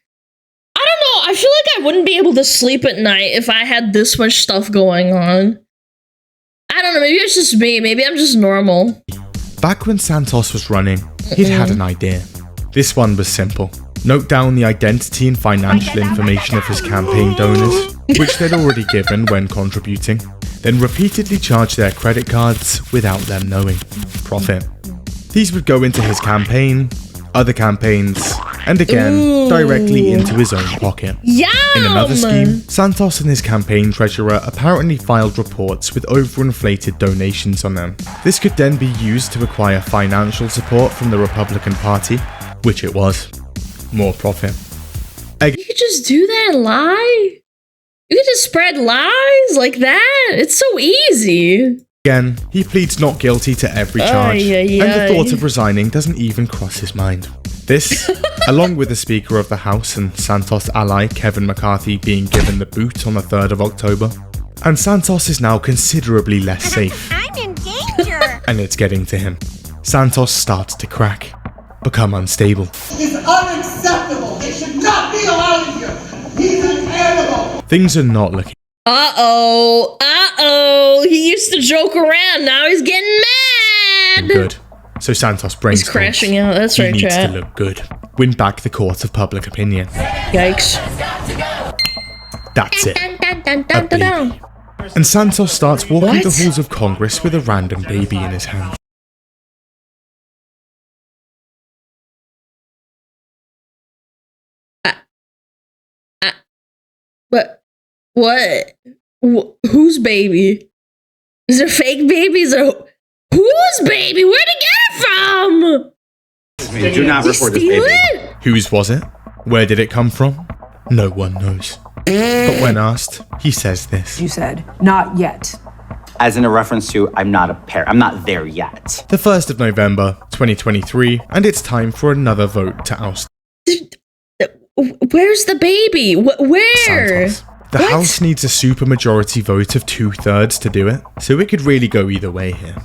Speaker 1: I don't know. I feel like I wouldn't be able to sleep at night if I had this much stuff going on. I don't know. Maybe it's just me. Maybe I'm just normal.
Speaker 2: back when Santos was running, he'd had an idea. This one was simple. Note down the identity and financial information of his campaign donors, which they'd already given when contributing, then repeatedly charge their credit cards without them knowing. Profit. These would go into his campaign, other campaigns, and again, directly into his own pocket.
Speaker 1: Yum!
Speaker 2: In another scheme, Santos and his campaign treasurer apparently filed reports with overinflated donations on them. This could then be used to acquire financial support from the Republican Party, which it was. More profit.
Speaker 1: You could just do that and lie? You could just spread lies like that? It's so easy.
Speaker 2: Again, he pleads not guilty to every charge, and the thought of resigning doesn't even cross his mind. This, along with the Speaker of the House and Santos ally Kevin McCarthy being given the boot on the 3rd of October, and Santos is now considerably less safe.
Speaker 15: I'm in danger.
Speaker 2: And it's getting to him. Santos starts to crack, become unstable.
Speaker 14: It's unacceptable. They should not be allowed in here. He's an animal.
Speaker 2: Things are not looking
Speaker 1: He used to joke around, now he's getting mad.
Speaker 2: good. So Santos brainstorms.
Speaker 1: He's crashing out, that's
Speaker 2: he
Speaker 1: right,
Speaker 2: needs
Speaker 1: chat.
Speaker 2: to look good. Win back the court of public opinion.
Speaker 1: Yikes.
Speaker 2: That's it. A baby. And Santos starts walking the halls of Congress with a random baby in his hand.
Speaker 1: What? Whose baby? Is it fake babies or whose baby? Where'd he get it from?
Speaker 9: Do not report this baby.
Speaker 2: Whose was it? Where did it come from? No one knows. But when asked, he says this.
Speaker 16: You said, not yet.
Speaker 9: As in a reference to, I'm not there yet.
Speaker 2: The 1st of November, 2023, and it's time for another vote to oust
Speaker 1: Where's the baby? Where?
Speaker 2: Santos. The House needs a supermajority vote of 2/3 to do it, so it could really go either way here.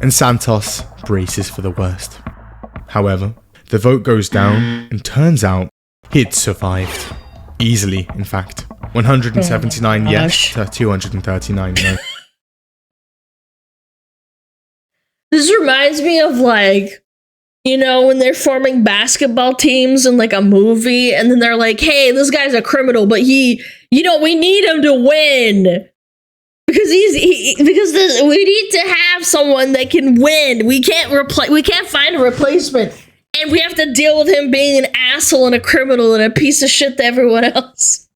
Speaker 2: And Santos braces for the worst. However, the vote goes down, and turns out he'd survived. Easily, in fact. 179 yes to 239 no.
Speaker 1: This reminds me of like, you know, when they're forming basketball teams in like a movie and then they're like, hey, this guy's a criminal, but we need him to win. Because we need to have someone that can win. We can't find a replacement. And we have to deal with him being an asshole and a criminal and a piece of shit to everyone else.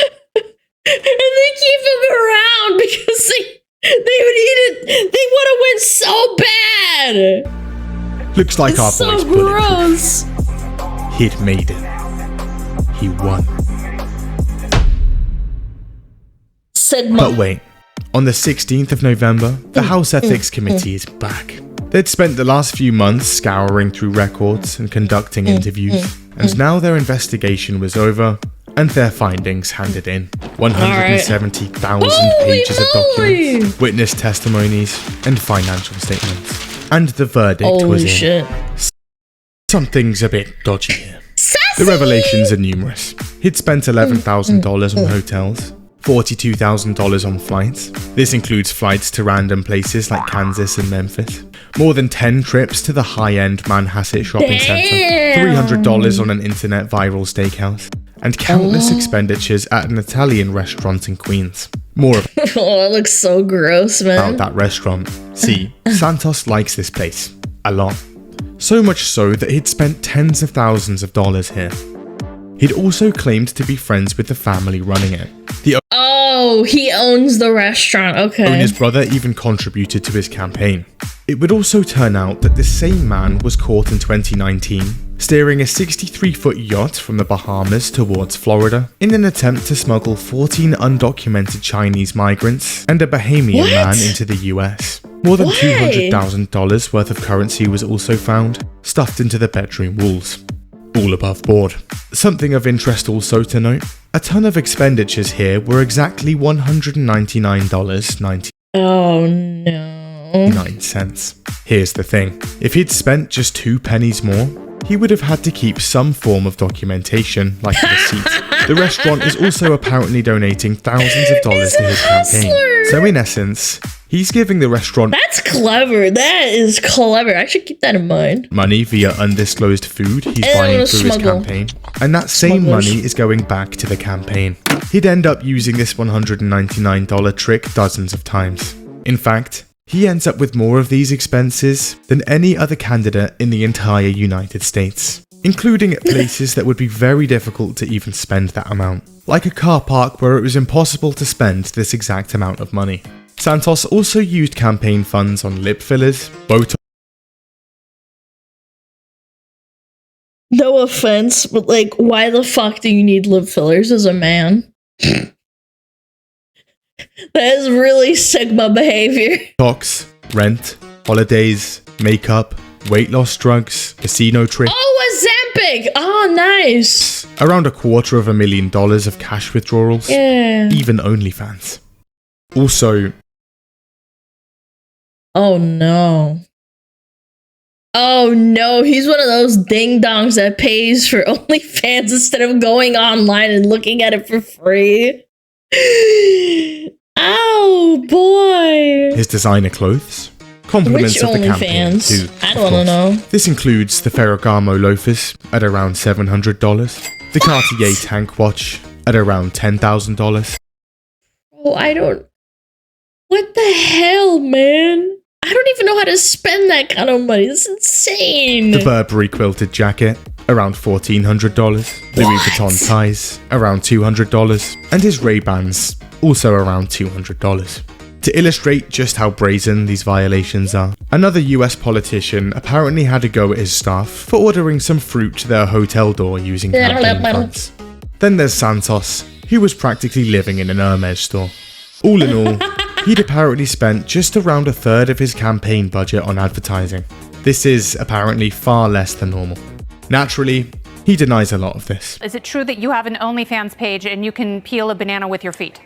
Speaker 1: And they keep him around because they want to win so bad.
Speaker 2: Looks like our
Speaker 1: so
Speaker 2: boy's
Speaker 1: gross.
Speaker 2: bulletproof. He'd made it. He won. But wait, on the 16th of November, the House Ethics Committee is back. They'd spent the last few months scouring through records and conducting interviews, and now their investigation was over and their findings handed in. 170,000 pages of documents, witness testimonies, and financial statements. And the verdict was in. Something's a bit dodgy here. The revelations are numerous. He'd spent $11,000 on hotels, $42,000 on flights. This includes flights to random places like Kansas and Memphis. More than 10 trips to the high-end Manhasset shopping center. $300 on an internet viral steakhouse. And countless expenditures at an Italian restaurant in Queens. More
Speaker 1: Oh, it looks so gross, man.
Speaker 2: about that restaurant. See, Santos likes this place. A lot. So much so that he'd spent tens of thousands of dollars here. He'd also claimed to be friends with the family running it. The
Speaker 1: Oh, he owns the restaurant. Okay.
Speaker 2: owner's brother even contributed to his campaign. It would also turn out that this same man was caught in 2019 steering a 63-foot yacht from the Bahamas towards Florida in an attempt to smuggle 14 undocumented Chinese migrants and a Bahamian man into the US. More than $200,000 worth of currency was also found, stuffed into the bedroom walls. All above board. Something of interest also to note, a ton of expenditures here were exactly $199.99.
Speaker 1: Oh no.
Speaker 2: Here's the thing, if he'd spent just 2 pennies more, he would have had to keep some form of documentation, like a receipt. The restaurant is also apparently donating thousands of dollars to his campaign. So in essence, he's giving the restaurant
Speaker 1: That's clever. That is clever. I should keep that in mind.
Speaker 2: money via undisclosed food he's buying through his campaign. And that same money is going back to the campaign. He'd end up using this $199 trick dozens of times. In fact, he ends up with more of these expenses than any other candidate in the entire United States, including at places that would be very difficult to even spend that amount, like a car park where it was impossible to spend this exact amount of money. Santos also used campaign funds on lip fillers, Botox.
Speaker 1: No offense, but like, why the fuck do you need lip fillers as a man? That is really Sigma behavior.
Speaker 2: Rent, holidays, makeup, weight loss drugs, casino trips.
Speaker 1: Oh, Ozempic! Oh, nice.
Speaker 2: Around $250,000 of cash withdrawals.
Speaker 1: Yeah.
Speaker 2: Even OnlyFans. Also,
Speaker 1: oh no. Oh no, he's one of those ding-dongs that pays for OnlyFans instead of going online and looking at it for free. Oh boy.
Speaker 2: his designer clothes. Compliments
Speaker 1: Which
Speaker 2: of the campaign
Speaker 1: OnlyFans?
Speaker 2: too.
Speaker 1: I don't wanna know.
Speaker 2: This includes the Ferragamo loafers at around $700, the Cartier tank watch at around $10,000.
Speaker 1: Oh, I don't. What the hell, man? I don't even know how to spend that kind of money. This is insane.
Speaker 2: The Burberry quilted jacket, around $1,400. Louis Vuitton ties, around $200. And his Ray-Bans, also around $200. To illustrate just how brazen these violations are, another US politician apparently had a go at his staff for ordering some fruit to their hotel door using campaign funds. Then there's Santos, who was practically living in an Hermes store. All in all, he'd apparently spent just around a third of his campaign budget on advertising. This is apparently far less than normal. Naturally, he denies a lot of this.
Speaker 16: Is it true that you have an OnlyFans page and you can peel a banana with your feet?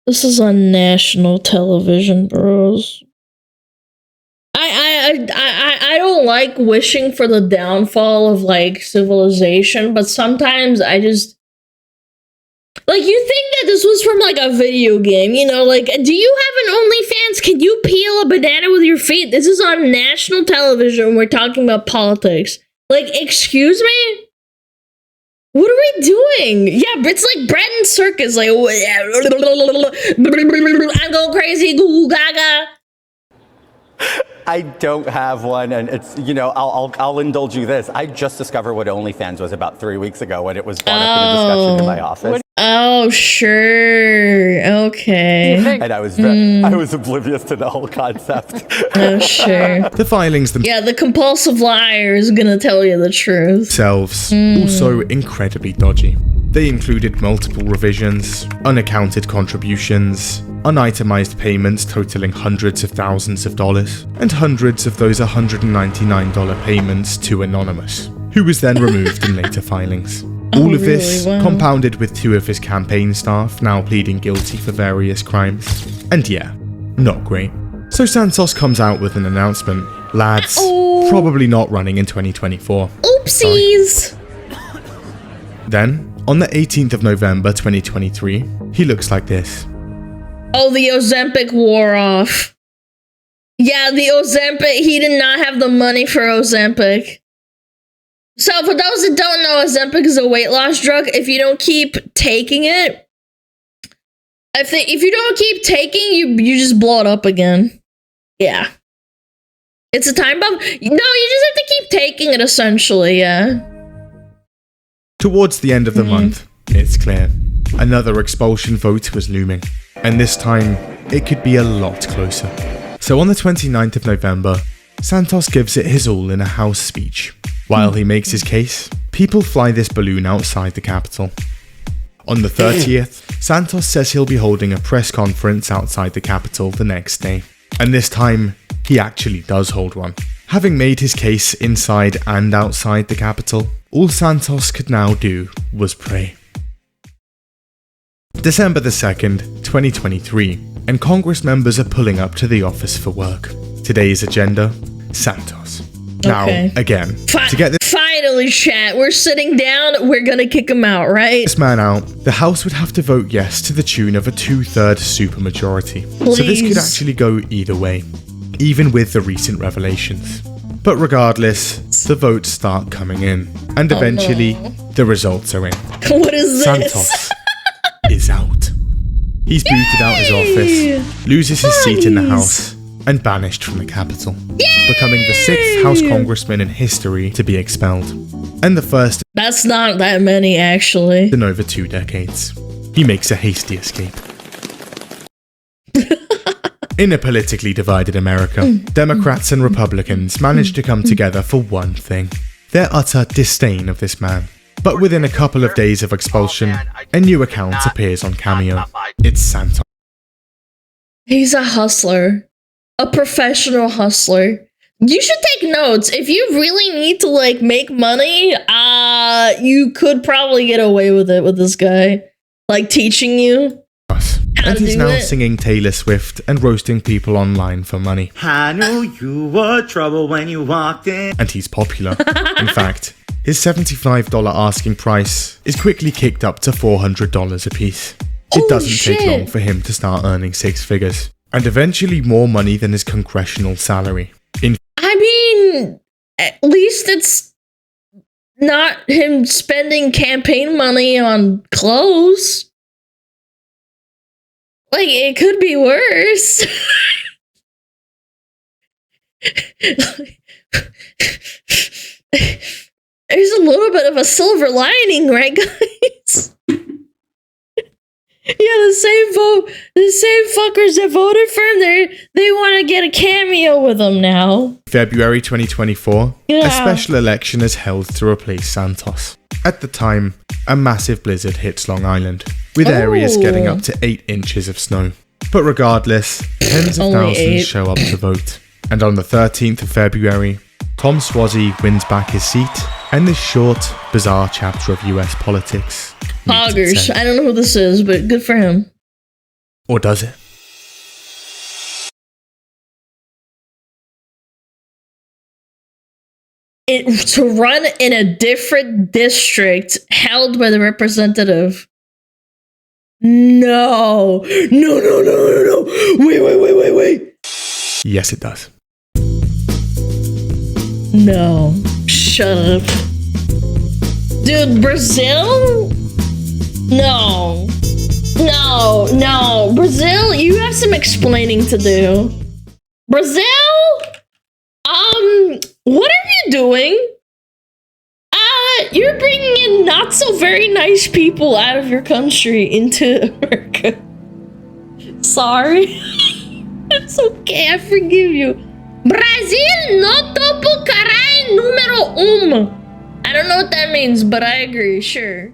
Speaker 1: This is on national television, bros. I don't like wishing for the downfall of like civilization, but sometimes I just like, you think that this was from like a video game, you know, like, do you have an OnlyFans? Can you peel a banana with your feet? This is on national television. We're talking about politics. Like, excuse me? What are we doing? Yeah, it's like Bretton Circus. Like, I'm going crazy, goo gaga.
Speaker 17: I don't have one, and it's, you know, I'll indulge you this. I just discovered what OnlyFans was about 3 weeks ago when it was brought up in a discussion in my office.
Speaker 1: Oh, sure. Okay.
Speaker 17: And I was oblivious to the whole concept.
Speaker 1: Oh, sure.
Speaker 2: The filings
Speaker 1: Yeah, the compulsive liar is gonna tell you the truth.
Speaker 2: themselves also incredibly dodgy. They included multiple revisions, unaccounted contributions, unitemized payments totaling hundreds of thousands of dollars, and hundreds of those $199 payments to Anonymous, who was then removed in later filings. All of this compounded with 2 of his campaign staff now pleading guilty for various crimes. And yeah, not great. So Santos comes out with an announcement. Lads, probably not running in 2024.
Speaker 1: Oopsies!
Speaker 2: Then, on the 18th of November 2023, he looks like this.
Speaker 1: Oh, the Ozempic wore off. Yeah, the Ozempic, he did not have the money for Ozempic. So for those that don't know, Ozempic is a weight loss drug. If you don't keep taking it, if you don't keep taking, you just blow it up again. Yeah. It's a time bomb. No, you just have to keep taking it essentially, yeah.
Speaker 2: Towards the end of the month, it's clear. Another expulsion vote was looming. And this time, it could be a lot closer. So on the 29th of November, Santos gives it his all in a House speech. While he makes his case, people fly this balloon outside the Capitol. On the 30th, Santos says he'll be holding a press conference outside the Capitol the next day. And this time, he actually does hold one. Having made his case inside and outside the Capitol, all Santos could now do was pray. December the 2nd, 2023, and Congress members are pulling up to the office for work. Today's agenda, Santos. Now, again, to get this
Speaker 1: Finally, chat, we're sitting down, we're gonna kick him out, right?
Speaker 2: this man out, the House would have to vote yes to the tune of a 2/3 supermajority. So this could actually go either way, even with the recent revelations. But regardless, the votes start coming in, and eventually, the results are in.
Speaker 1: What is this?
Speaker 2: Santos is out. He's booted out his office, loses his seat in the House, and banished from the Capitol, becoming the 6th House Congressman in history to be expelled, and the first
Speaker 1: That's not that many, actually.
Speaker 2: in over 2 decades. He makes a hasty escape. In a politically divided America, Democrats and Republicans managed to come together for one thing: their utter disdain of this man. But within a couple of days of expulsion, a new account appears on Cameo. It's Santos.
Speaker 1: He's a hustler. A professional hustler. You should take notes. If you really need to, like, make money, you could probably get away with it with this guy. Like, teaching you how
Speaker 2: And
Speaker 1: to
Speaker 2: he's
Speaker 1: do
Speaker 2: now
Speaker 1: it.
Speaker 2: singing Taylor Swift and roasting people online for money.
Speaker 9: I knew you were trouble when you walked in.
Speaker 2: And he's popular. In fact, his $75 asking price is quickly kicked up to $400 a piece. It doesn't take long for him to start earning 6 figures, and eventually more money than his congressional salary.
Speaker 1: I mean, at least it's not him spending campaign money on clothes. Like, it could be worse. There's a little bit of a silver lining, right, guys? Yeah, the same fuckers that voted for him, they want to get a cameo with him now.
Speaker 2: February 2024,
Speaker 1: Yeah.
Speaker 2: a special election is held to replace Santos. At the time, a massive blizzard hits Long Island, with areas getting up to 8 inches of snow. But regardless, tens of
Speaker 1: Only
Speaker 2: thousands
Speaker 1: 8.
Speaker 2: show up to vote. And on the 13th of February, Tom Swazi wins back his seat, and this short, bizarre chapter of US politics meets its
Speaker 1: Poggers.
Speaker 2: end.
Speaker 1: I don't know who this is, but good for him.
Speaker 2: Or does it?
Speaker 1: To run in a different district held by the representative. No. No. Wait.
Speaker 2: Yes, it does.
Speaker 1: No. Shut up. Dude, Brazil? No. Brazil, you have some explaining to do. Brazil? What are you doing? You're bringing in not so very nice people out of your country into America. Sorry. It's okay, I forgive you. Brasil no topo caray número 1. I don't know what that means, but I agree, sure.